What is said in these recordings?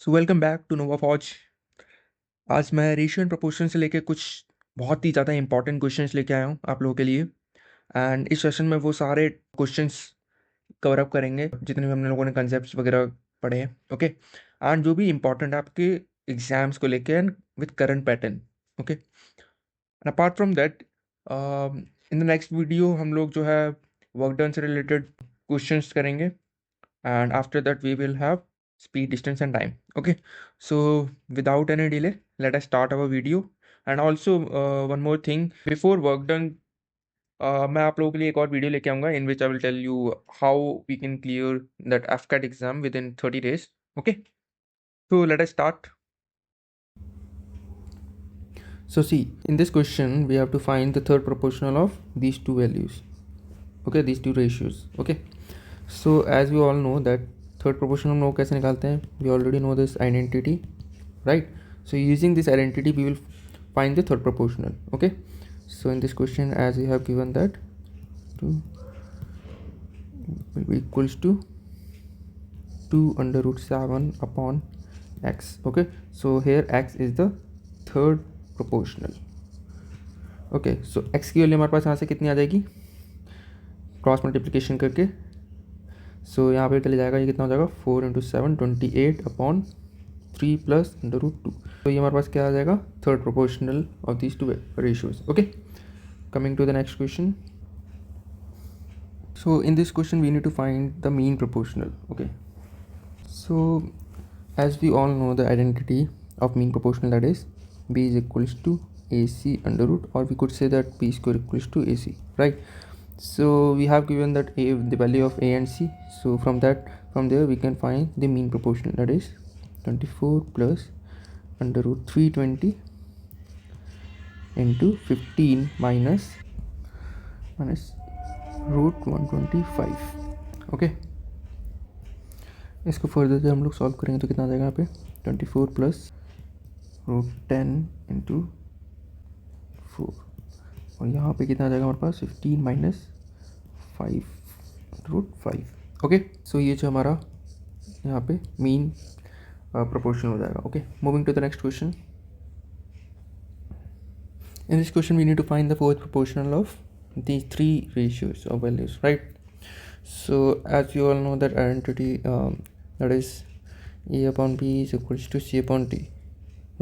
So welcome back to Nova Fauj. आज मैं ratio and proportion से लेके कुछ बहुत ही ज़्यादा इंपॉर्टेंट क्वेश्चंस लेके आया हूँ आप लोगों के लिए। एंड इस सेशन में वो सारे क्वेश्चंस कवर अप करेंगे जितने भी हम लोगों ने कंसेप्ट वगैरह पढ़े हैं। ओके, एंड जो भी इंपॉर्टेंट है आपके एग्जाम्स को लेके and with current pattern. Okay, and apart from that in the next video हम लोग जो है वर्क डन से रिलेटेड क्वेश्चंस करेंगे। And after that we will have speed, distance and time. Okay, so without any delay, let us start our video. And also one more thing before work done, मैं आप लोगों के लिए एक और video लेके आऊँगा in which I will tell you how we can clear that AFCAT exam within 30 days. Okay, so let us start. So see, in this question we have to find the third proportional of these two values. Okay, these two ratios. Okay, so as we all know that third proportional हम लोग कैसे निकालते हैं, we already know this identity, right? So using this identity we will find the third proportional. Okay, so in this question as we have given that 2 will be equals to 2 under root 7 upon x. Okay, so here x is the third proportional. Okay, so x की value हमारे पास यहाँ से कितनी आ जाएगी cross multiplication करके। सो यहाँ पे चले जाएगा, ये कितना हो जाएगा 4 into 7 28 upon 3 plus under root 2। तो ये हमारे पास क्या आ जाएगा third proportional of these two ratios. Okay, coming to the next question. So in this question we need to find the mean proportional. Okay, so as we all know the identity of mean proportional, that is b is equals to ac under root, or we could say that b square equals to ac, right? So we have given that a, the value of a and c, so from there we can find the mean proportional, that is 24 plus under root 320 into 15 minus root 125। Okay, इसको further जब हम लोग solve करेंगे तो कितना आ जाएगा यहाँ पे 24 प्लस रूट 10 इंटू 4, और यहाँ पे कितना आ जाएगा हमारे पास 15 माइनस 5 रूट 5। ओके, सो ये जो हमारा यहाँ पे मीन प्रोपोर्शन हो जाएगा। Okay, moving to the next question. In this question we need to find the fourth proportional of these three ratios of values, right? So as you all know that identity, that is a upon b is equals to c upon d,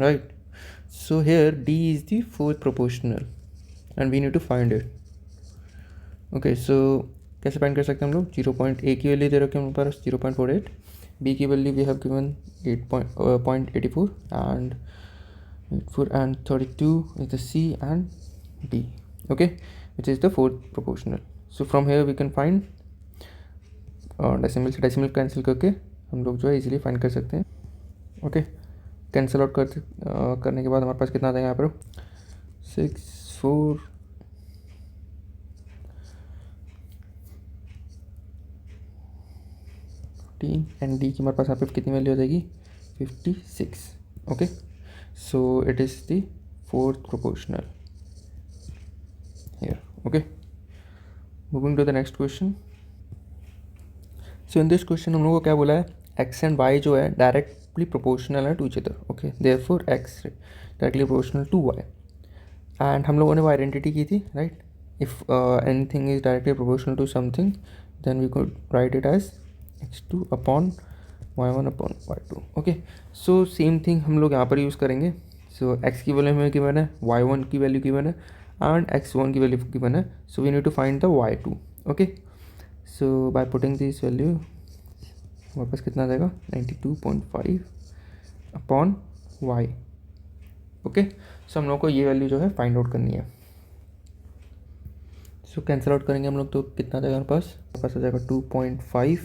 right? So here d is the fourth proportional and we need to find it. Okay, so कैसे find कर सकते हैं हम लोग, 0.a की value दे रखे हैं हमारे पास 0.48, b की value we have given 8.84 and 32 is the c and d. Okay, which is the fourth proportional. So from here we can find decimal से डेसिमल कैंसिल करके हम लोग जो है इजीली फाइंड कर सकते हैं। ओके, कैंसिल आउट करने के बाद हमारे पास कितना आ जाएगा यहाँ पर 6 4 14 एंड डी की हमारे पास यहाँ पे कितनी वैल्यू आ जाएगी 56। Okay, so it is the fourth proportional here. Okay, moving to the next question. So in this question हम लोग को क्या बोला है, x and y जो है डायरेक्टली प्रोपोर्शनल है to each other. Okay, therefore x directly proportional to y, and हम लोगों ने वो आइडेंटिटी की थी, right? If anything is directly proportional to something then we could write it as x2 upon y1 upon y2। Okay, so same thing हम लोग यहाँ पर यूज़ करेंगे। सो x की वैल्यू हमें गिवन है, y1 की वैल्यू गिवन है and x1 की वैल्यू गिवन है, so we need to find the y2। okay, so by putting this value हमारे पास कितना आ जाएगा 92.5 अपॉन y। ओके, सो हम लोग को ये वैल्यू जो है फाइंड आउट करनी है। सो कैंसिल आउट करेंगे हम लोग तो कितना आ जाएगा हमारे पास आ जाएगा 2.5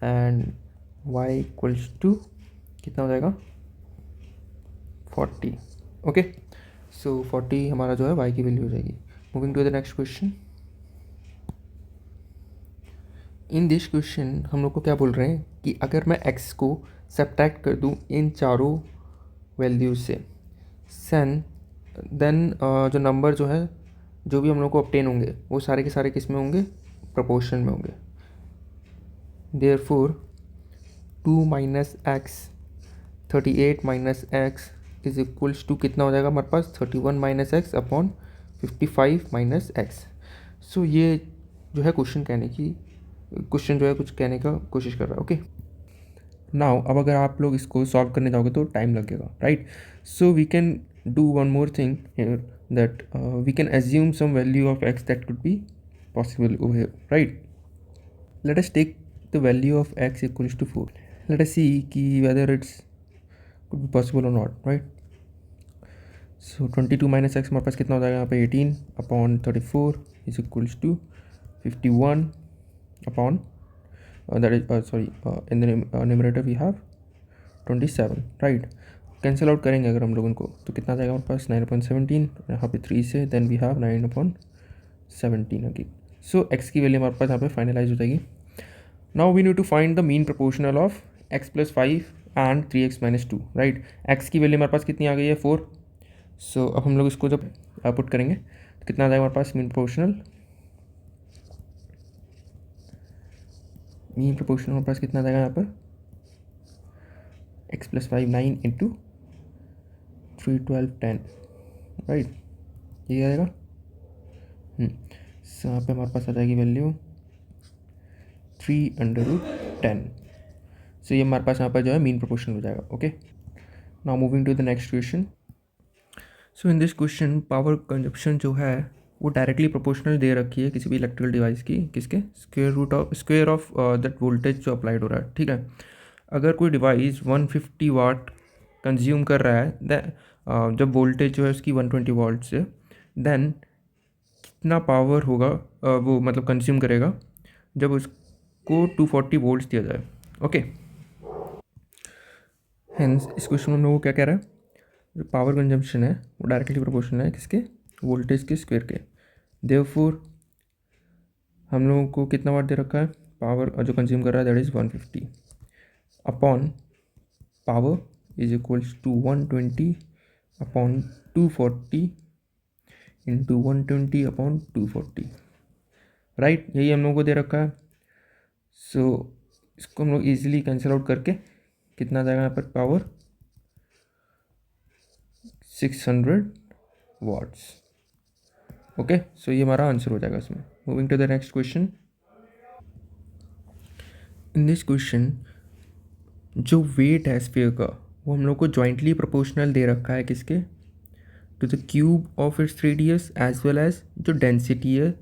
एंड y इक्वल्स टू कितना हो जाएगा 40। ओके, सो 40 हमारा जो है y की वैल्यू हो जाएगी। Moving to the next question. In this question हम लोग को क्या बोल रहे हैं कि अगर मैं x को सब्ट्रैक्ट कर दूं इन चारों वैल्यूज से देन जो नंबर जो है जो भी हम लोग को ऑब्टेन होंगे वो सारे के सारे किस में होंगे, प्रोपोर्शन में होंगे। Therefore 2 minus x 38 minus x is equals to कितना हो जाएगा हमारे पास 31 minus x upon 55 minus x. So ये जो है क्वेश्चन जो है कुछ कहने का कोशिश कर रहा है। ओके, नाउ अब अगर आप लोग इसको सॉल्व करने जाओगे तो टाइम लगेगा, right. So we can do one more thing here, that we can assume some value of x that could be possible over here, right? Let us take the value of x equals to 4. Let us see कि whether it's could be possible or not, right? So 22 minus x हमारे पास कितना हो जाएगा यहाँ पे 18 upon 34 is equals to 51 upon in the numerator we have 27, right? Cancel out करेंगे अगर हम लोग उनको तो कितना जाएगा हमारे पास 9/17, यहाँ पे 3 से then we have 9/17 again. So x की वैल्यू हमारे पास यहाँ पे फाइनलाइज हो जाएगी। Now we need to find the mean proportional of x + 5 and 3x - 2, right. X की वैल्यू हमारे पास कितनी आ गई है 4। सो अब हम लोग इसको जब पुट करेंगे तो कितना आ जाएगा हमारे पास मीन प्रोपोर्शनल हमारे पास कितना आ जाएगा यहाँ पर x + 5 9 × 3 12 10, राइट, ये आएगा। सो यहाँ पे हमारे पास आ जाएगी वैल्यू 3/10। सो ये हमारे पास यहाँ पर जो है मीन प्रोपोर्शनल हो जाएगा। Okay, now moving to the next question. So in this question power consumption जो है वो डायरेक्टली प्रोपोर्शनल दे रखी है किसी भी इलेक्ट्रिकल डिवाइस की, किसके स्क्वायर ऑफ दैट वोल्टेज जो अप्लाइड हो रहा है, ठीक है। अगर कोई डिवाइस 150 वाट कंज्यूम कर रहा है जब वोल्टेज जो है उसकी 120 वाट से, देन कितना पावर होगा वो मतलब कंज्यूम करेगा जब उसको 240 वोल्ट्स दिया जाए। ओके, हेंस इस क्वेश्चन में हम लोग को क्या कह रहा है, जो पावर कंजम्पशन है वो डायरेक्टली प्रोपोर्शनल है किसके, वोल्टेज के स्क्वायर के। देयरफॉर हम लोगों को कितना वाट दे रखा है, पावर जो कंज्यूम कर रहा है that is 150 upon power is equals to 120 upon 240 into 120 upon 240, right, यही हम लोगों को दे रखा है। सो इसको हम लोग ईजिली कैंसिल आउट करके कितना जाएगा यहाँ पर पावर 600 वाट्स। ओके, सो ये हमारा आंसर हो जाएगा इसमें। Moving to the next question. In this question जो वेट है स्फीयर का वो हम लोग को जॉइंटली प्रोपोर्शनल दे रखा है किसके, to the cube of its radius as well as जो डेंसिटी है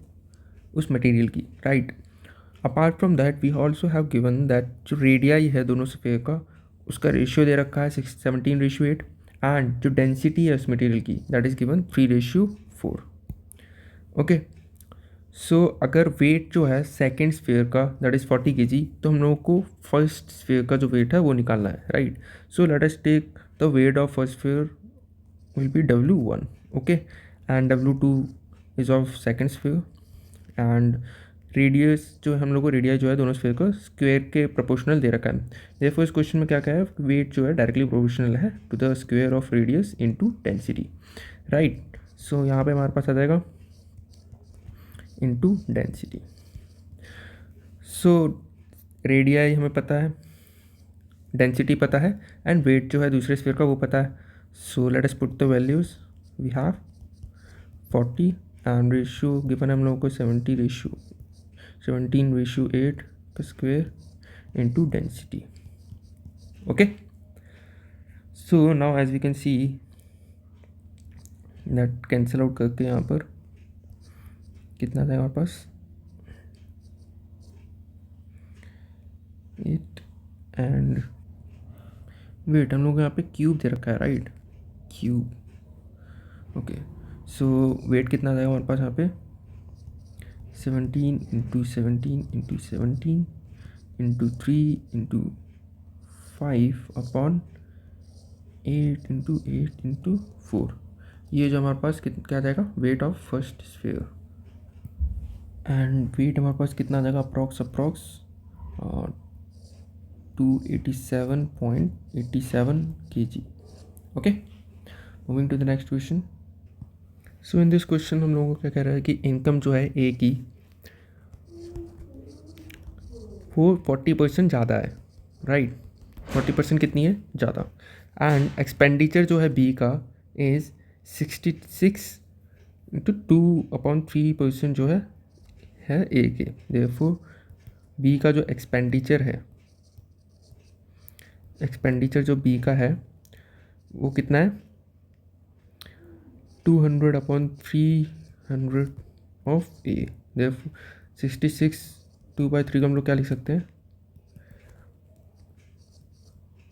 उस मटेरियल की, right. Apart from that we also have given that जो रेडियाई है दोनों स्फीयर का उसका रेशियो दे रखा है 17:8 एंड जो डेंसिटी है उस मटेरियल की that is given 3:4। Okay, so अगर वेट जो है सेकेंड स्फीयर का दैट इज़ 40 kg, तो हम लोगों को फर्स्ट स्फीयर का जो वेट है वो निकालना है, right. So let us take the weight of first sphere will be W1, okay, and W2 is of second sphere and radius जो हम लोग को रेडियस जो है दोनों स्फीयर को स्क्वायर के प्रोपोर्शनल दे रखा है। देखो इस क्वेश्चन में क्या क्या है, वेट जो है डायरेक्टली प्रोपोर्शनल है to the square of radius into density, right. So यहाँ पे हमारे पास आ जाएगा इनटू डेंसिटी। सो रेडियाई हमें पता है, डेंसिटी पता है एंड वेट जो है दूसरे स्फीयर का वो पता है। So let us put the values. We have 40 and ratio given हम लोगों को 17:8 का square into density. Okay. So now as we can see that cancel out करके यहाँ पर कितना था हमारे पास 8 and वेट हम लोग यहाँ पे क्यूब दे रखा है, राइट, क्यूब। ओके, सो वेट कितना जाएगा हमारे पास यहाँ पे 17 × 17 × 17 × 3 × 5 अपॉन 8 × 8 × 4। ये जो हमारे पास क्या जाएगा weight of first sphere and weight हमारे पास कितना जाएगा approx 287.87 kg। Okay, moving to the next question. So in this question हम लोगों को क्या कह रहा है कि इनकम जो है ए की वो 40% ज़्यादा है, राइट, 40% कितनी है, ज़्यादा। एंड एक्सपेंडिचर जो है बी का इज़ 66/2/3% जो है ए के। देयरफॉर बी का जो एक्सपेंडिचर जो बी का है वो कितना है, 200/300 ऑफ ए। देयरफॉर 66 2/3 को हम लोग क्या लिख सकते हैं,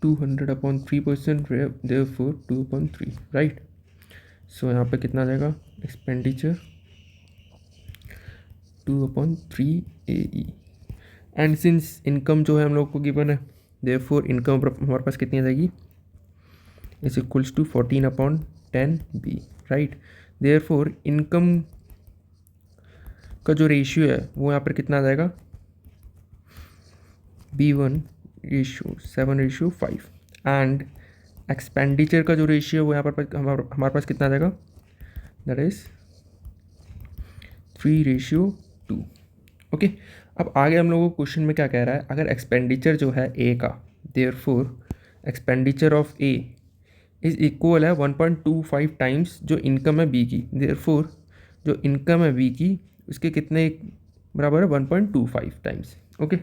200/3%, देयरफॉर 2/3, राइट। सो यहाँ पे कितना आ जाएगा, expenditure 2/3 AE। And since income जो है हम लोग को गिवन है, देयरफॉर इनकम हमारे पास कितनी आ जाएगी, is equals to 14/10B, right. Therefore income का जो रेशियो है वो यहाँ पर कितना आ जाएगा, B1:7:5। एंड एक्सपेंडिचर का जो रेशियो है वो यहाँ पर हमारे पास कितना आ जाएगा, दैट इज 3:2। ओके, अब आगे हम लोगों को क्वेश्चन में क्या कह रहा है, अगर एक्सपेंडिचर जो है ए का, therefore expenditure of A is equal है 1.25 टाइम्स जो इनकम है बी की। देयरफॉर जो इनकम है बी की उसके कितने बराबर है, 1.25 टाइम्स। ओके,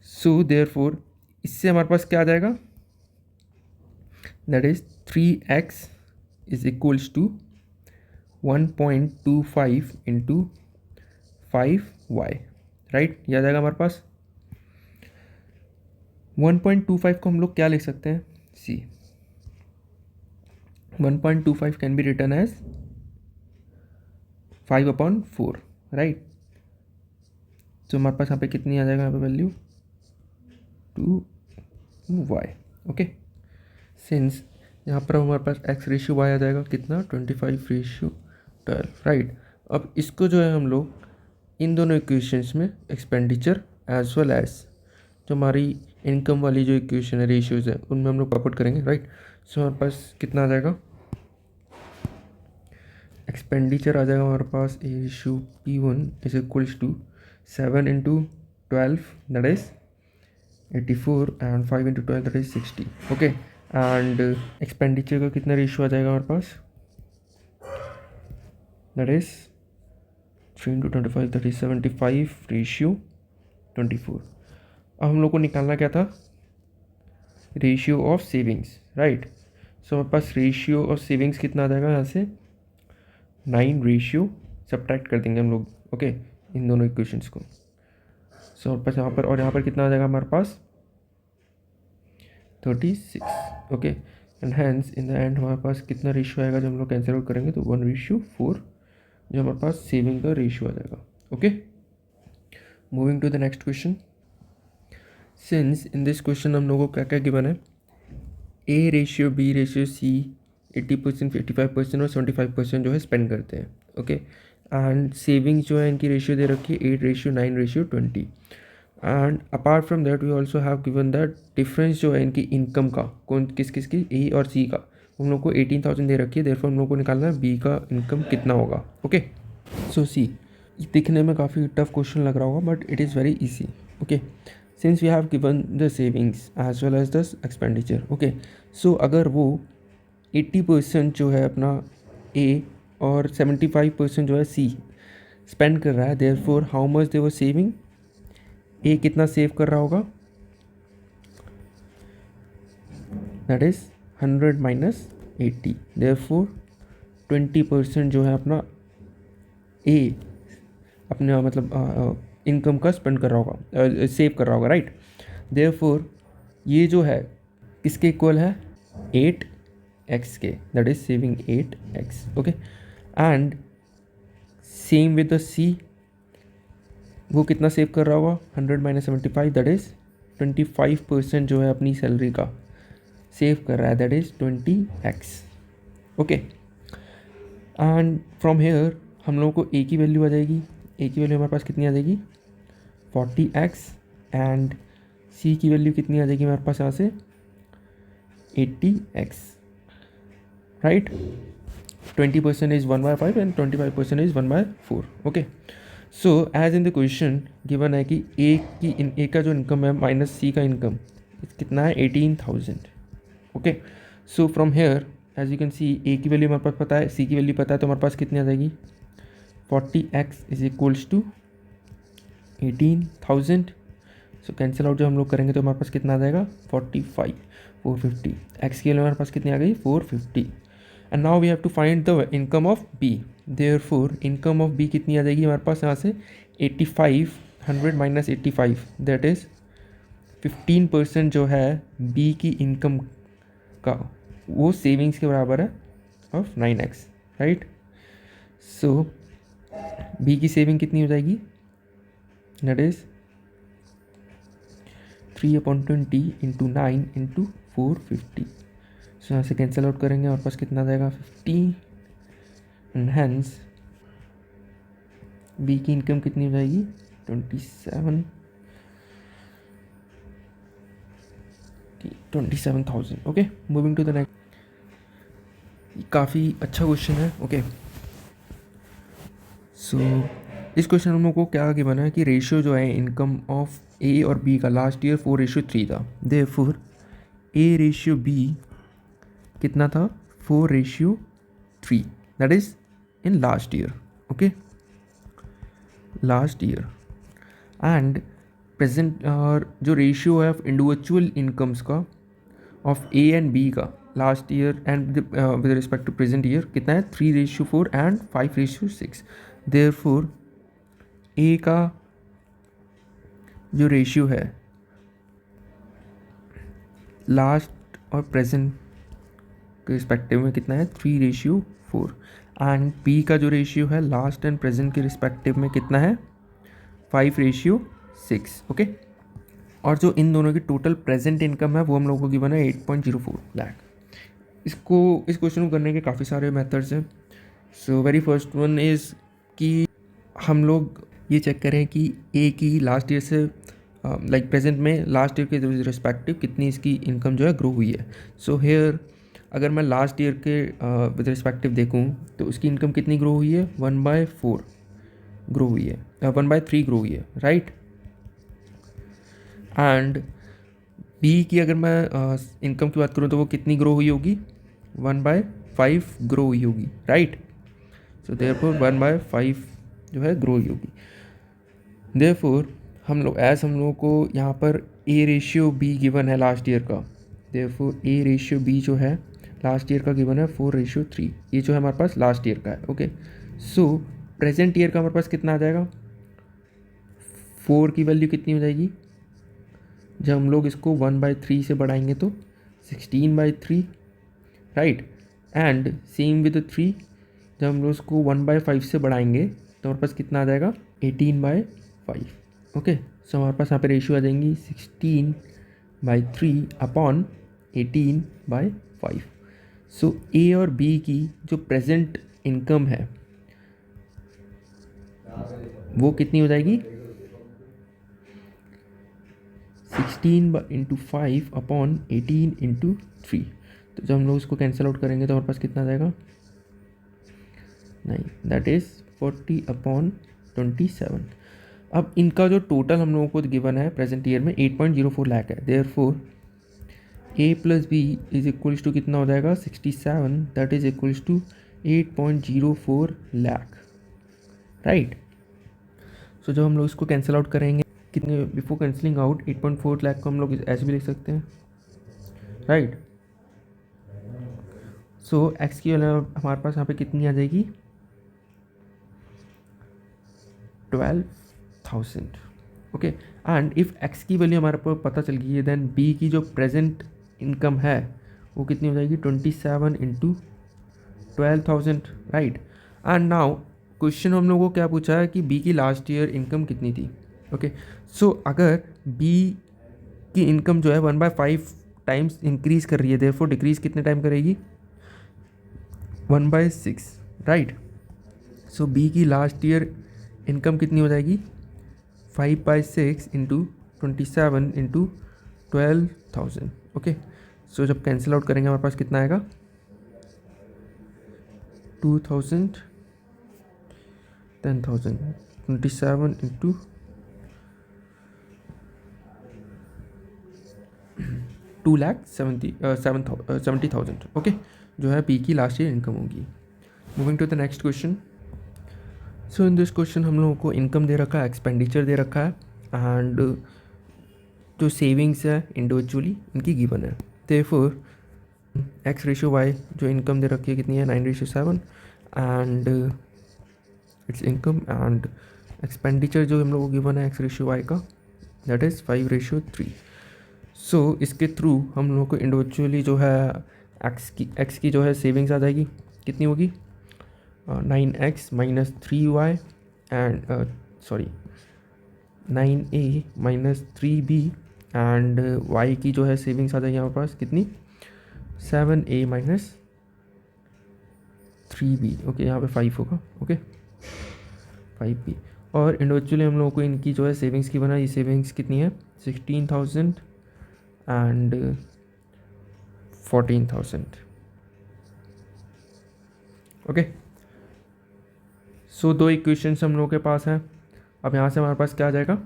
सो देयरफॉर इससे हमारे पास क्या आ जाएगा, that is 3x is equals to 1.25 into 5y, right. ये आ जाएगा हमारे पास 1.25 को हम लोग क्या लिख सकते हैं, see 1.25 can be written as 5/4, right. तो हमारे पास यहाँ पे कितनी आ जाएगा, यहाँ पे वैल्यू 2y। ओके, सिंस यहाँ पर हमारे पास x/y आ जाएगा कितना, 25/12, राइट। अब इसको जो है हम लोग इन दोनों इक्वेशंस में एक्सपेंडिचर एज वेल एज जो हमारी इनकम वाली जो इक्वेशन है, रेशियोज है, उनमें हम लोग पॉपुट करेंगे, राइट। सो हमारे पास कितना आ जाएगा, एक्सपेंडिचर आ जाएगा हमारे पास A/P1 is equals to 7 × 12 that is 84 and 5 × 12 that is 60। Okay, and expenditure का कितना रेशियो आ जाएगा हमारे पास, दैट इज 3 × 25 दैट इज 75/24। अब हम लोग को निकालना क्या था, ratio of savings, right. So हमारे पास रेशियो ऑफ सेविंग्स कितना आ जाएगा, यहाँ से 9 सब्ट्रैक्ट कर देंगे हम लोग, ओके, इन दोनों इक्वेशंस को। सो हमारे पास यहाँ पर और यहाँ पर कितना आ जाएगा हमारे पास 36, okay. And hence in the end हमारे पास कितना रेशियो आएगा, जब हम लोग कैंसिल आउट करेंगे तो 1:4 जो हमारे पास सेविंग का रेशियो आ जाएगा। Okay, moving to the next question. Since in this question हम लोगों को क्या क्या गिवन है, A/B/C 80%, 55% और 75% जो है स्पेंड करते हैं, ओके। एंड सेविंग्स जो है इनकी रेशियो दे रखी है 8:9:20। And apart from that we also have given that difference जो है इनकी इनकम का, कौन किस किस की, ए और सी का, हम लोग को 18,000 दे रखी है। देयरफॉर हम लोग को निकालना है बी का इनकम कितना होगा। ओके, सो सी दिखने में काफ़ी टफ क्वेश्चन लग रहा होगा but it is very easy. Okay, since we have given the savings as well as the expenditure. Okay, so अगर वो 80% जो है अपना ए और 75% जो है सी स्पेंड कर रहा है, therefore how much they were saving, A कितना सेव कर रहा होगा, दैट इज 100 - 80। देयरफॉर 20% जो है अपना ए अपने मतलब इनकम का स्पेंड कर रहा होगा, सेव कर रहा होगा, राइट। देयरफॉर ये जो है किसके इक्वल है, 8x के, that is saving 8x। Okay, and same with the C, वो कितना सेव कर रहा होगा, 100 - 75 दैट इज 25% जो है अपनी सैलरी का सेव कर रहा है, that is 20x। Okay, and from here हम लोगों को ए की वैल्यू आ जाएगी, ए की वैल्यू हमारे पास कितनी आ जाएगी 40x, एंड सी की वैल्यू कितनी आ जाएगी हमारे पास यहाँ से 80x, right. 20% is 1/5 and 25% is 1/4। Okay, so as in the question given है कि ए का जो इनकम है माइनस सी का इनकम कितना है 18,000. Okay, so from here as you can see A की वैल्यू हमारे पास पता है, सी की वैल्यू पता है, तो हमारे पास कितनी आ जाएगी 40x is equals to 18,000. So cancel out जब हम लोग करेंगे तो हमारे पास कितना आ जाएगा 45, 450. एक्स की वैल्यू हमारे पास कितनी आ गई 450. And now we have to find the income of B. Therefore income of B कितनी आ जाएगी हमारे पास यहाँ से 8500 माइनस 85, दैट इज़ 15% जो है बी की इनकम का, वो सेविंग्स के बराबर है of 9x, right. So B की सेविंग कितनी हो जाएगी, दैट इज़ 3/20 इंटू 9 इंटू 450. सो यहाँ से कैंसिल आउट करेंगे और पास कितना आ जाएगा 50. एंड हैंस बी की इनकम कितनी हो जाएगी 27,000. Okay, moving to the next. काफ़ी अच्छा क्वेश्चन है. ओके, सो इस क्वेश्चन हम लोग को क्या गिवन है कि रेशियो जो है इनकम ऑफ ए और बी का लास्ट ईयर 4:3 था. देयरफॉर ए रेशियो बी कितना था 4:3, that is in last year. Okay, last year. And present जो रेशियो है इंडिविजुअल इनकम्स का ऑफ ए एंड बी का last year and with respect to present year कितना है 3:4 एंड 5:6. देयरफॉर ए का जो रेशियो है लास्ट और प्रेजेंट के रिस्पेक्टिव में कितना है 3:4. एंड बी का जो रेशियो है लास्ट एंड प्रेजेंट के रिस्पेक्टिव में कितना है 5:6. ओके, और जो इन दोनों की टोटल प्रेजेंट इनकम है वो हम लोगों को गिवन है 8.04 लाख. इस क्वेश्चन को करने के काफ़ी सारे मेथड्स हैं. So very first one is कि हम लोग ये चेक करें कि ए की लास्ट ईयर से लाइक प्रेजेंट में लास्ट ईयर के रिस्पेक्टिव कितनी इसकी इनकम जो है ग्रो हुई है. सो हेयर अगर मैं लास्ट ईयर के विद रिस्पेक्टिव देखूँ तो उसकी इनकम कितनी ग्रो हुई है 1/4 ग्रो हुई है, 1/3 ग्रो हुई है, राइट. एंड बी की अगर मैं इनकम की बात करूँ तो वो कितनी ग्रो हुई होगी 1/5 ग्रो हुई होगी, राइट. सो देयरफॉर 1/5 जो है ग्रो हुई होगी. देयरफॉर हम लोगों को यहाँ पर ए रेशियो बी गिवन है लास्ट ईयर का. देयरफॉर ए रेशियो बी जो है लास्ट ईयर का गिवन है 4:3. ये जो है हमारे पास लास्ट ईयर का है. ओके, सो प्रेजेंट ईयर का हमारे पास कितना आ जाएगा 4 की वैल्यू कितनी हो जाएगी जब हम लोग इसको 1/3 से बढ़ाएंगे तो 16/3, राइट. एंड सेम विद 3 जब हम लोग इसको 1/5 से बढ़ाएंगे तो हमारे पास कितना आ जाएगा 18/5. ओके, सो हमारे पास यहाँ पे रेशियो आ जाएंगी 16/3 अपॉन 18/5. सो ए और बी की जो प्रेजेंट इनकम है वो कितनी हो जाएगी 16/5 अपॉन 18/3. तो जब हम लोग इसको कैंसिल आउट करेंगे तो हमारे पास कितना आ जाएगा 9, दैट इज़ 40/27. अब इनका जो टोटल हम लोगों को गिवन है प्रेजेंट ईयर में 8.04 लाख है. Therefore A plus B is equals to कितना हो जाएगा 67, that is equals to 8.04 lakh, right. So जब हम लोग इसको कैंसिल आउट करेंगे कितने बिफोर कैंसिलिंग आउट 8.4 लाख को हम लोग ऐसे भी लिख सकते हैं, राइट. सो एक्स की वैल्यू हमारे पास यहाँ पे कितनी आ जाएगी 12,000. ओके, एंड इफ़ एक्स की वैल्यू हमारे को पता चल गई है देन बी की जो प्रेजेंट इनकम है वो कितनी हो जाएगी 27 into 12,000, right. And now question हम लोगों को क्या पूछा है कि बी की लास्ट ईयर इनकम कितनी थी. ओके, सो अगर बी की इनकम जो है 1/5 टाइम्स इंक्रीज़ कर रही है देयरफॉर डिक्रीज़ कितने टाइम करेगी 1/6, राइट. सो बी की लास्ट ईयर इनकम कितनी हो जाएगी 5/6 इंटू 27 इंटू 12,000. ओके, सो जब कैंसिल आउट करेंगे हमारे पास कितना आएगा 2,000, 10,000, 27 इंटू 2,70,000 ओके, जो है पी की लास्ट ईयर इनकम होगी। Moving to the next question. So in this question हम लोगों को इनकम दे रखा है, एक्सपेंडिचर दे रखा है, एंड जो सेविंग्स है इंडिविजुअली इनकी गिवन है। देयरफॉर एक्स रेशियो वाई जो इनकम दे रखी है कितनी है 9:7 and it's income, and expenditure जो हम लोगों को गिवन है एक्स रेशियो वाई का दैट इज़ 5:3। सो इसके थ्रू हम लोगों को इंडिविजुअली जो है एक्स की जो है सेविंग्स आ जाएगी, कितनी होगी 9x - 3y and 9a - 3b, and y की जो है सेविंग्स आ जाएगी हमारे पास कितनी 7a - 3b। ओके, यहाँ पे 5 होगा, ओके 5b। और इंडिविजुअली हम लोगों को इनकी जो है सेविंग्स की बना, ये सेविंग्स कितनी है 16,000 एंड 14,000। ओके, सो दो इक्वेशंस हम लोगों के पास हैं। अब यहाँ से हमारे पास क्या आ जाएगा,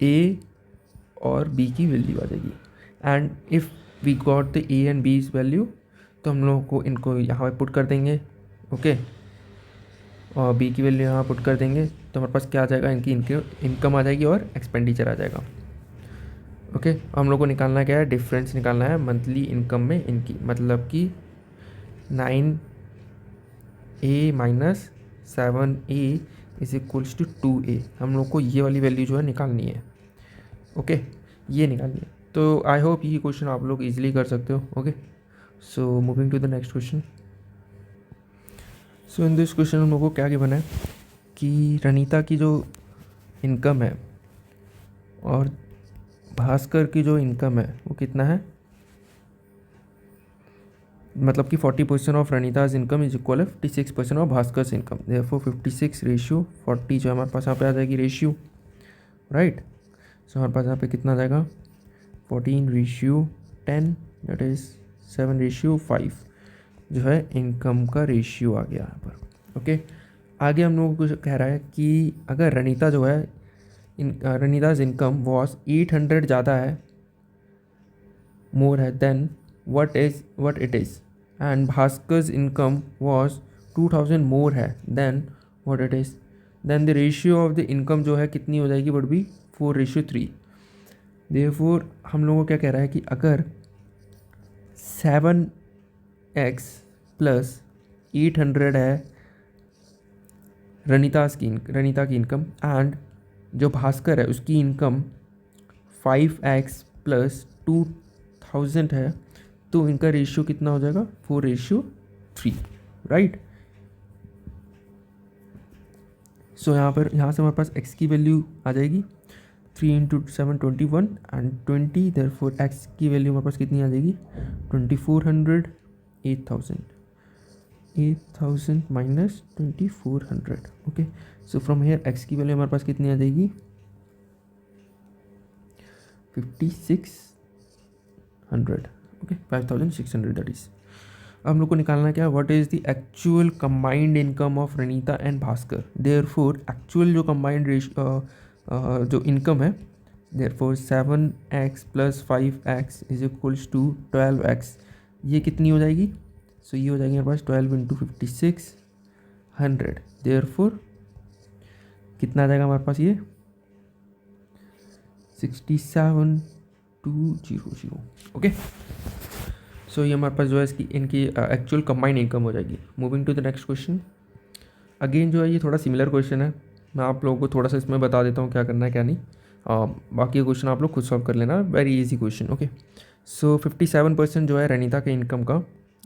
ए और बी की वैल्यू आ जाएगी, and if we got the A and B's value तो हम लोगों को इनको यहाँ पे पुट कर देंगे, ओके, और बी की वैल्यू यहाँ पुट कर देंगे तो हमारे पास क्या आ जाएगा, इनकी इनकम आ जाएगी और एक्सपेंडिचर आ जाएगा। ओके, हम लोग को निकालना क्या है, डिफरेंस निकालना है मंथली इनकम में इनकी, मतलब कि 9a - 7a = 2a। हम लोग को ये वाली वैल्यू जो है निकालनी है, ओके, ये निकालनी है। तो आई होप ये क्वेश्चन आप लोग इजीली कर सकते हो। Okay, so moving to the next question. So in this question हम लोग को क्या गिवन है कि रनीता की जो इनकम है और भास्कर की जो इनकम है वो कितना है, मतलब कि 40% of Ranita's income is equal 56% of Bhaskar income. Therefore 56:40 जो हमारे पास यहाँ पे आ जाएगी रेशियो, राइट। सो हमारे पास यहाँ पे कितना आ जाएगा 14:10, दैट इज़ 7:5 जो है इनकम का रेशियो आ गया यहाँ पर। ओके, आगे हम लोगों को कह रहा है कि अगर रनीता जो है रनीताज इनकम वॉज 800 ज़्यादा है, मोर है then what it is, and Bhaskar's income was 2000 more है than what it is, then the ratio of the income जो है कितनी हो जाएगी would be 4:3। therefore हम लोगों को क्या कह रहा है कि अगर 7x + 800 है रनीता की इनकम, एंड जो भास्कर है उसकी इनकम 5x + 2000 है, तो इनका रेशियो कितना हो जाएगा 4:3, राइट। सो यहाँ से हमारे पास x की वैल्यू आ जाएगी 3 × 7 21 एंड 20, देयरफॉर x की वैल्यू हमारे पास कितनी आ जाएगी 2400, 8,000 - 2400। Okay, so from hair x की वैल्यू हमारे पास कितनी आ जाएगी 5600, ओके 5600 दैट इज। हम लोग को निकालना क्या, what is the actual combined income of Ranita and Bhaskar. Therefore actual जो कंबाइंड जो इनकम है, देयरफॉर 7x + 5x = 12x, ये कितनी हो जाएगी, सो ये हो जाएगी हमारे पास 12 × 5600। देयरफॉर कितना आ जाएगा हमारे पास ये 67,200। ओके, सो ये हमारे पास जो है इनकी एक्चुअल कंबाइंड इनकम हो जाएगी। Moving to the next question. Again जो है ये थोड़ा सिमिलर क्वेश्चन है, मैं आप लोगों को थोड़ा सा इसमें बता देता हूँ क्या करना है क्या नहीं, बाकी क्वेश्चन आप लोग खुद सॉल्व कर लेना, वेरी इजी क्वेश्चन। ओके, सो 57% जो है रनीता के इनकम का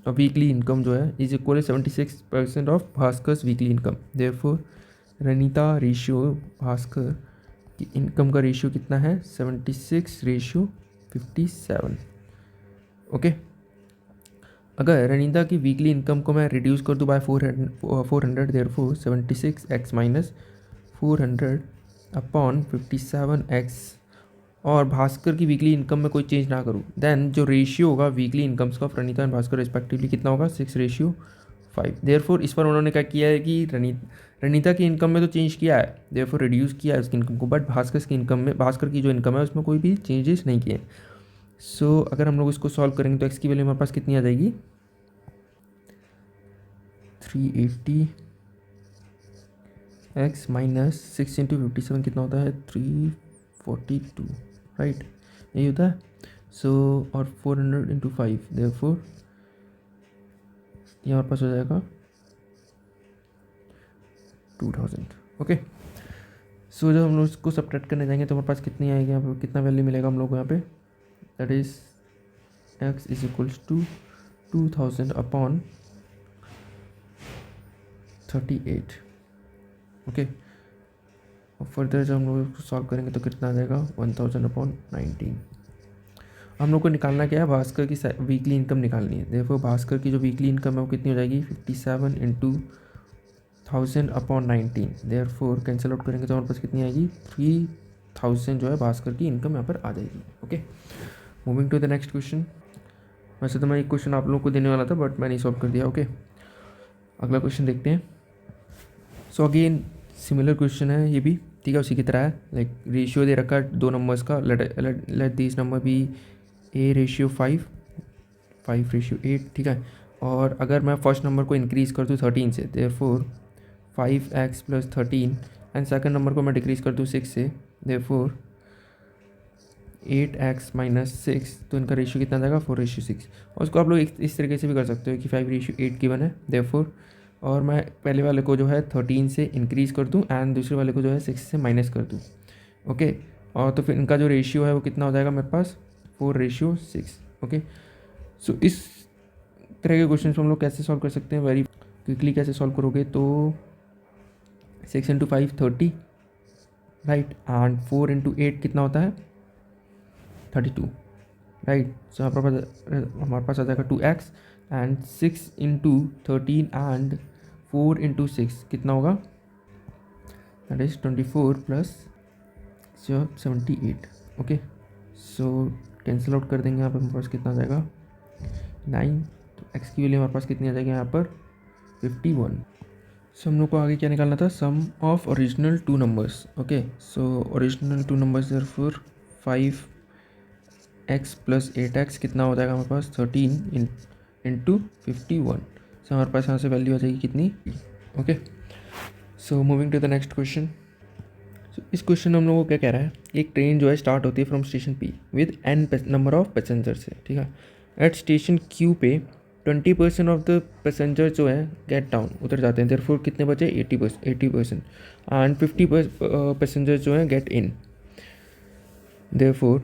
वीकली इनकम जो है is equal 76% of Bhaskar weekly income. Therefore Ranita ratio Bhaskar की इनकम का रेशियो कितना है 76:57। ओके, अगर रनीता की वीकली इनकम को मैं रिड्यूस कर दूँ bye 400, therefore 76x - 400 upon 57x, और भास्कर की वीकली इनकम में कोई चेंज ना करूँ, देन जो रेशियो होगा वीकली इनकम्स का of Ranita and Bhaskar respectively कितना होगा 6:5। देयरफॉर इस पर उन्होंने क्या किया है कि रनीता की इनकम में तो चेंज किया है, देयरफॉर रिड्यूस किया है उसकी इनकम को, बट भास्कर की इनकम में, भास्कर की जो इनकम है उसमें कोई भी चेंजेस नहीं किए। सो अगर हम लोग इसको सॉल्व करेंगे तो एक्स की वैल्यू हमारे पास कितनी आ जाएगी, 380 एक्स माइनस 6 इंटू 57 कितना होता है, 342, राइट, यही होता है। सो और 400 इंटू 5, देयरफॉर ये हमारे पास हो जाएगा 2000। ओके, सो जब हम लोग इसको सब्ट्रैक्ट करने जाएंगे तो हमारे पास कितनी आएगी, यहाँ पर कितना वैल्यू मिलेगा हम लोग को यहाँ पे, that is x is equals to 2000 upon 38। Okay, और फर्दर जब हम लोग इसको सॉल्व करेंगे तो कितना आ जाएगा, 1000 अपॉन 19। हम लोग को निकालना क्या है, भास्कर की वीकली इनकम निकालनी है। देखो भास्कर की जो वीकली इनकम है वो कितनी हो जाएगी, 57 into 1000 upon 19, therefore cancel out करेंगे तो हमारे पास कितनी आएगी, 3000 जो है भास्कर की इनकम यहाँ पर आ जाएगी। Okay, moving to the next question. वैसे तो मैं एक क्वेश्चन आप लोगों को देने वाला था बट मैंने सॉल्व कर दिया। ओके, अगला क्वेश्चन देखते हैं। सो अगेन सिमिलर क्वेश्चन है ये भी, ठीक है, उसी की तरह है। लाइक रेशियो दे रखा है दो नंबर्स का, let this number be a ratio 5 ratio 8, ठीक है। और अगर मैं फर्स्ट नंबर को इंक्रीज़ कर दूँ 13 से, therefore 5x plus 13, and second number को मैं डिक्रीज़ कर दूँ 6 से, देयरफॉर 8x माइनस 6, तो इनका रेशियो कितना आ जाएगा, 4:6। और उसको आप लोग इस तरीके से भी कर सकते हो कि 5:8 गिवन है, देयरफॉर, और मैं पहले वाले को जो है 13 से इंक्रीज़ कर दूँ एंड दूसरे वाले को जो है 6 से माइनस कर दूँ। ओके, और तो फिर इनका जो रेशियो है वो कितना हो जाएगा मेरे पास, 4:6। ओके, सो इस तरह के क्वेश्चन हम लोग कैसे सॉल्व कर सकते हैं, वेरी क्विकली कैसे सॉल्व करोगे, तो 6 इंटू 5 30, राइट, एंड 4 इंटू 8 कितना होता है, 32, राइट। सो हमारे पास आ जाएगा 2x and 6 into 13 and 4 into 6 कितना होगा, that is 24 plus 78। Okay, so cancel out कर देंगे यहाँ पर, हमारे पास कितना आ जाएगा 9। तो x की वैल्यू हमारे पास कितनी आ जाएगी यहाँ पर 51। सो हम लोग को आगे क्या निकालना था, sum of original two numbers. Okay, so original two numbers therefore 5x plus 8x कितना हो जाएगा हमारे पास 13 इंटू 51। सो हमारे पास यहाँ से वैल्यू आ जाएगी कितनी। Okay, so moving to the next question. इस क्वेश्चन में हम लोगों को क्या कह रहा है, एक ट्रेन जो है स्टार्ट होती है from station P with n number of passenger से, ठीक है। एट स्टेशन क्यू पे 20% ऑफ द पैसेंजर जो है गेट डाउन, उतर जाते हैं, देयरफॉर कितने बचे 80% एंड 50 पैसेंजर जो है get in, therefore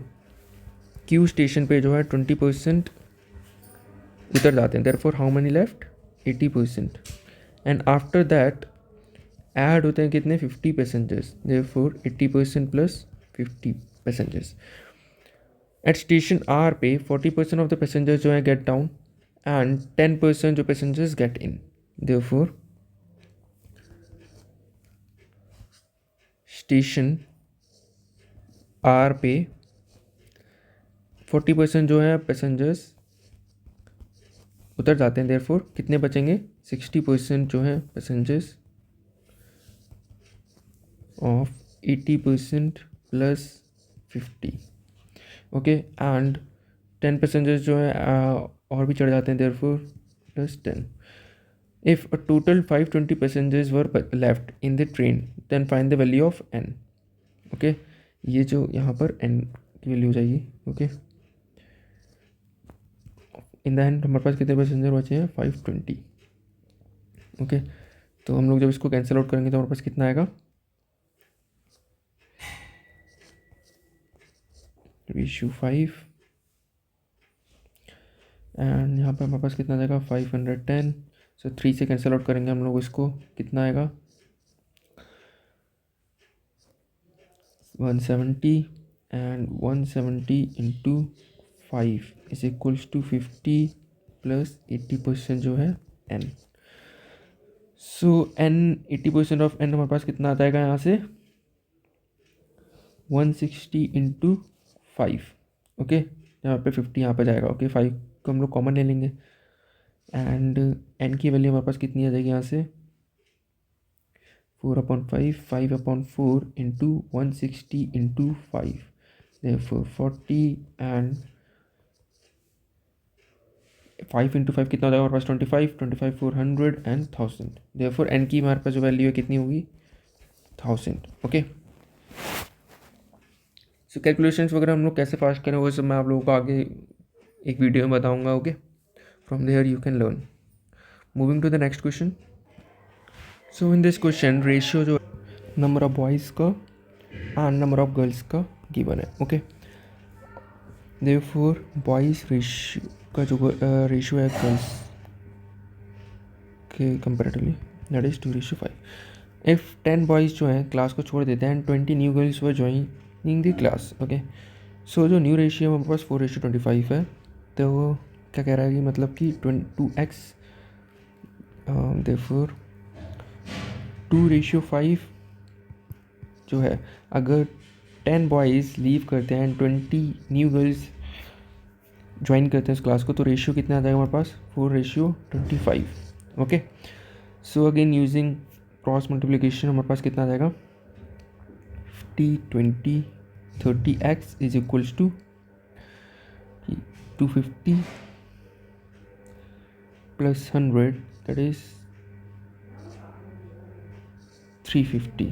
Q station पे जो है 20% उतर जाते हैं, therefore how many left 80%, and after that add होते हैं कितने 50 passengers, therefore 80% plus 50 passengers. At station R पे 40% ऑफ द पैसेंजर्स जो है गेट डाउन एंड 10% जो passengers get in, therefore station R पे 40% जो है पैसेंजर्स उतर जाते हैं, देयरफॉर कितने बचेंगे 60% जो है passengers of 80% plus 50। Okay, and 10 passengers जो है और भी चढ़ जाते हैं, therefore plus 10। If a total 520 passengers were left in the train then find the value of n। ओके, ये जो यहाँ पर n की वैल्यू हो जाएगी। ओके, इन द एंड हमारे पास कितने पैसेंजर बचे हैं 520। ओके, तो हम लोग जब इसको कैंसिल आउट करेंगे तो हमारे पास कितना आएगा, रेशियो 5 एंड यहाँ पर हमारे पास कितना जाएगा 510। सो 3 से कैंसिल आउट करेंगे हम लोग इसको, कितना आएगा 170 and 170 into 5 is equals to 50 plus 80% जो है n। सो n 80% ऑफ n हमारे पास कितना आ जाएगा यहाँ से 160 इंटू 5। ओके, यहाँ पे 50 यहाँ पे जाएगा। ओके, 5 को हम लोग कॉमन ले लेंगे एंड n की वैल्यू हमारे पास कितनी आ जाएगी यहाँ से 4/5, 5/4 into 160 into 5, therefore 40 and 5 into 5 कितना हो जाएगा हमारे पास 25, 25 400 and 1000, therefore n की हमारे पास जो वैल्यू है कितनी होगी 1000. ओके, सो कैलकुलेशंस वगैरह हम लोग कैसे पास करें वो सब मैं आप लोगों को आगे एक वीडियो में बताऊंगा. Okay, from there you can learn. Moving to the next question. So in this question ratio जो नंबर ऑफ बॉयज़ का एंड नंबर ऑफ गर्ल्स का गिवन है. ओके, देयरफॉर बॉयज़ रेशियो का जो रेशियो है गर्ल्स के comparatively that is 2:5. If 10 boys जो हैं क्लास को छोड़ देते हैं and 20 new girls were joining the class. Okay, so जो न्यू रेशियो हमारे पास 4:25 है. तो वो क्या कह रहा है कि मतलब कि 2x, देयरफॉर 2:5 जो है अगर 10 बॉयज़ लीव करते हैं एंड 20 न्यू गर्ल्स ज्वाइन करते हैं इस क्लास को, तो रेशियो कितना आ जाएगा हमारे पास 4:25. Okay, so again using cross multiplication हमारे पास कितना आ जाएगा 20 30x is equals to 250 plus 100 that is 350.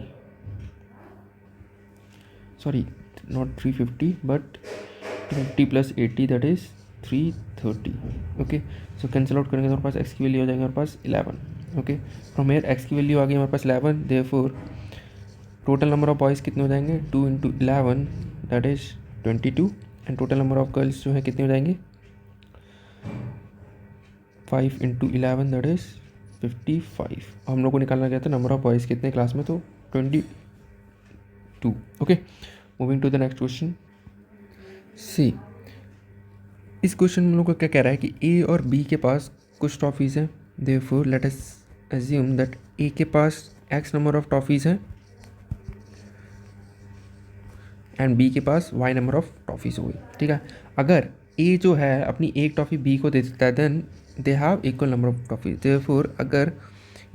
Sorry, not 350 but 250 plus 80 that is 330. Okay, so cancel out करेंगे तो हमारे पास x की वैल्यू आ जाएगी हमारे पास 11. ओके, फ्रॉम हेयर x की वैल्यू आ गई हमारे पास 11, therefore total number of boys कितने हो जाएंगे 2 into 11 that is 22 and total number of girls जो है कितने हो जाएंगे 5 into 11 दैट इज़ 55. हम लोग को निकालना गया था नंबर ऑफ बॉयज़ कितने क्लास में, तो 22. Okay, moving to the next question. See, इस क्वेश्चन में हम लोग को क्या कह रहा है कि ए और बी के पास कुछ टॉफ़ीज़ हैं. Therefore let us assume that A के पास एक्स नंबर ऑफ टॉफ़ीज़ हैं एंड बी के पास वाई नंबर ऑफ टॉफ़ीज़ हुई. ठीक है, अगर ए जो है अपनी एक टॉफ़ी बी को दे देता है then they have equal number of toffee. Therefore अगर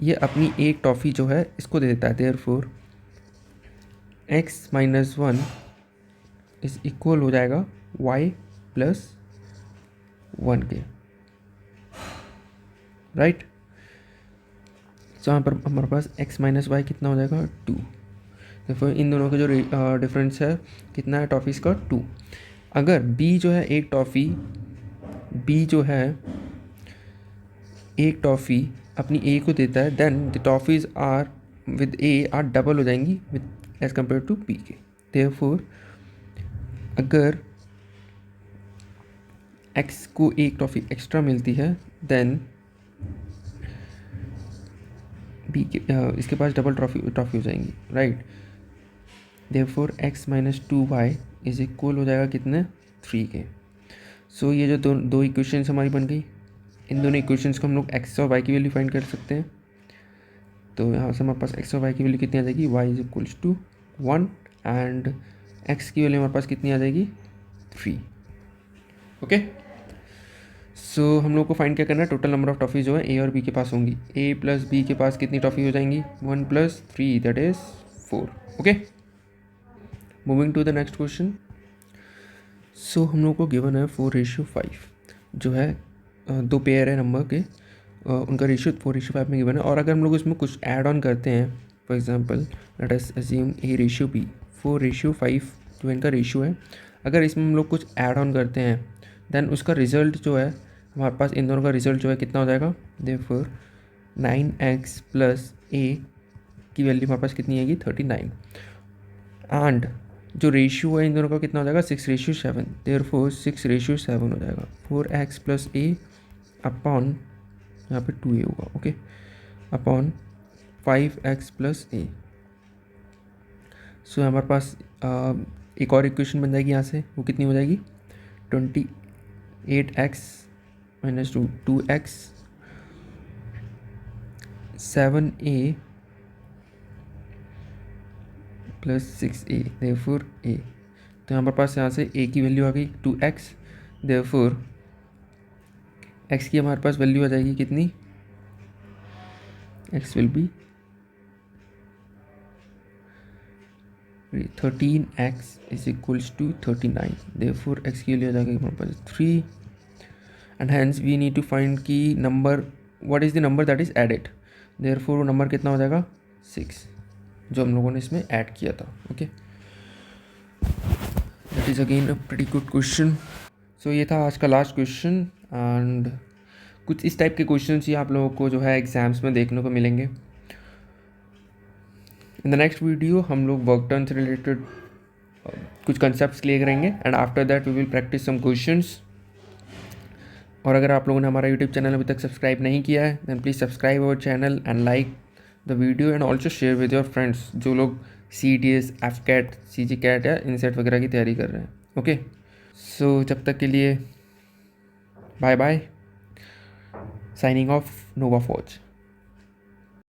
ये अपनी एक टॉफ़ी जो है इसको दे देता है, therefore x minus 1 is equal हो जाएगा y प्लस 1 के. राइट, सो यहाँ पर हमारे पास x माइनस वाई कितना हो जाएगा 2. देखो इन दोनों का जो डिफरेंस है कितना है टॉफ़ीज़ का 2. अगर b जो है एक टॉफ़ी अपनी a को देता है then the toffees are with a are double हो जाएंगी with as compared to b के. देयरफॉर अगर x को एक टॉफ़ी एक्स्ट्रा मिलती है देन b के इसके पास डबल टॉफ़ी हो जाएंगी. Right, therefore x minus 2y is equal हो जाएगा कितने 3 के. सो ये जो दो इक्वेशंस हमारी बन गई, इन दोनों इक्वेशंस को हम लोग x और y की वैल्यू फाइंड कर सकते हैं. तो यहाँ से हमारे पास x और y की वैल्यू कितनी आ जाएगी y is equals to 1 and x की वैल्यू हमारे पास कितनी आ जाएगी 3. ओके, सो हम लोग को फाइंड क्या करना है टोटल नंबर ऑफ टॉफ़ी जो है ए और बी के पास होंगी. ए प्लस बी के पास कितनी टॉफ़ी हो जाएंगी 1 plus 3 that is 4. Okay, moving to the next question. So हम लोग को गिवन है 4:5 जो है दो पेयर है नंबर के, उनका रेशियो 4:5 में गिवन है. और अगर हम लोग इसमें कुछ ऐड ऑन करते हैं, for example let us assume a:b 4:5 जो इनका रेशियो है, अगर इसमें हम लोग कुछ ऐड ऑन करते हैं देन उसका रिजल्ट जो है हमारे पास इन दोनों का रिजल्ट जो है कितना हो जाएगा. देयरफॉर 9x प्लस a की वैल्यू हमारे पास कितनी आएगी 39 एंड जो रेशियो है इन दोनों का कितना हो जाएगा 6:7. देयरफॉर 6:7 हो जाएगा 4x प्लस a अपॉन यहाँ पे 2a होगा. Okay, upon 5x plus a. सो हमारे पास एक और इक्वेशन बन जाएगी यहाँ से, वो कितनी हो जाएगी 28x minus 2x 7a plus 6a therefore a. तो हमारे पास यहाँ से a की वैल्यू आ गई 2x, देयरफॉर x की हमारे पास वैल्यू आ जाएगी कितनी, x will be 13x is equals to 39, therefore x के लिए जाएगा 3 and hence we need to find की number what is the number that is added, therefore वो नंबर कितना हो जाएगा 6 जो हम लोगों ने इसमें ऐड किया था. Okay, that is again a pretty good question. So ये था आज का लास्ट क्वेश्चन एंड कुछ इस टाइप के क्वेश्चन ही आप लोगों को जो है एग्जाम्स में देखने को मिलेंगे. इन द नेक्स्ट वीडियो हम लोग वर्क डन से रिलेटेड कुछ कंसेप्ट्स क्लियर करेंगे and after that we will practice some questions. और अगर आप लोगों ने हमारा यूट्यूब चैनल अभी तक सब्सक्राइब नहीं किया है then please subscribe our channel and like the video and also share with your friends जो लोग CTS, FCAT, CGCAT या INSET वगैरह की तैयारी कर रहे हैं. ओके, सो जब तक के लिए bye bye, signing off Nova फौज.